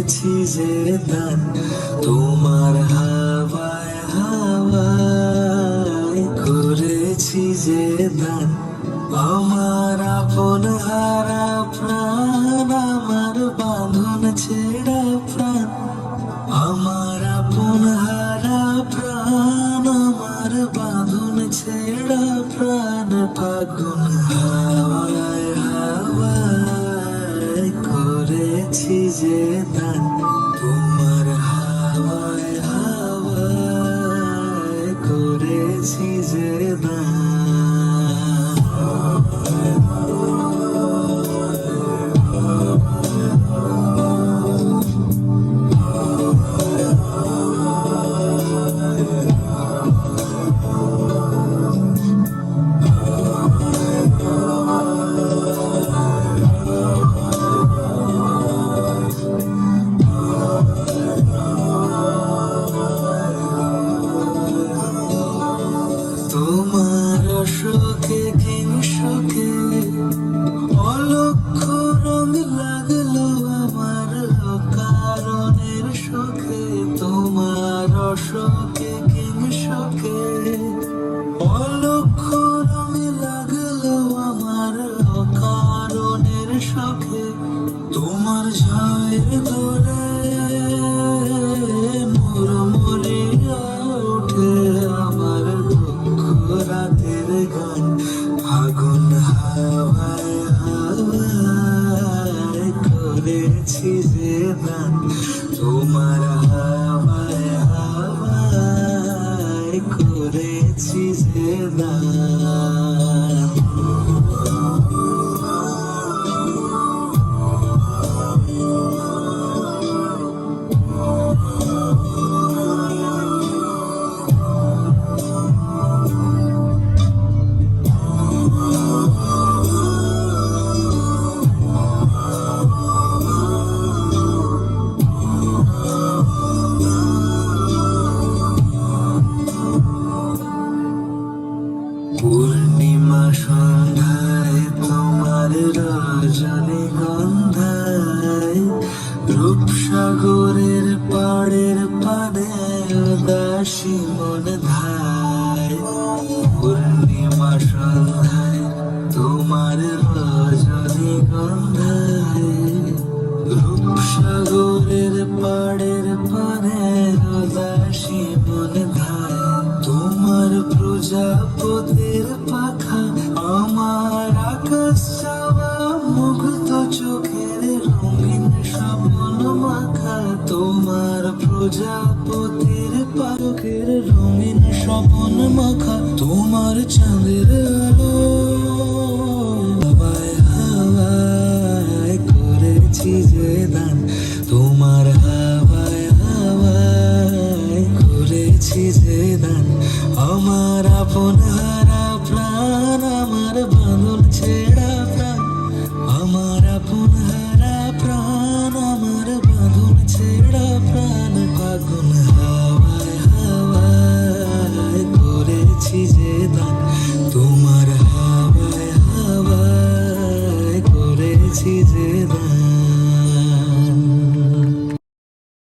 করেছি যে দান তোমার হাওয়ায় হাওয়ায় করেছি যে দান আমার আপন হারা প্রাণ আমার বাঁধন ছেড়া প্রাণ আমার আপন হারা প্রাণ আমার বাঁধন ছেড়া প্রাণ ফাগুন হাওয়ায় হাওয়ায় করেছি যে দান তোমার হাওয়ায় হাওয়ায় করেছি যে দান তোমার শোকে কিংশোকে অলক্ষ রঙ লাগলো আমার কারণের শোকে তোমার শোকে কিংশোকে অলক্ষ রঙ লাগলো আমার কারণের শোকে তোমার ঝায়ের ধরে মুড়মুড়িয়া ওঠে আমার রাতের গান ফাগুন হাওয়ায় হাওয়ায় করেছি যে দান তোমার হাওয়ায় হাওয়ায় করেছি যে দান পূর্ণিমা সন্ধ্যায় তোমার রজনীগন্ধায় রূপসাগরের পাড়ের পানে উদাসী মন ধায় পূর্ণিমা সন্ধ্যায় তোমার রজনীগন্ধায় রূপসাগরের পাড়ের পানে উদাসী মন ধায় তোমার প্রজাপতির পাখা আমার আকাশ চাওয়া মুগ্ধ চোখের রঙিন স্বপ্ন মাখা তোমার প্রজাপতির পাখের রঙিন স্বপ্ন মাখা তোমার চাঁদের আলো হাওয়ায় হাওয়ায় করেছি যে দান তোমার হাওয়ায় হাওয়ায় করেছি যে দান আমার আপন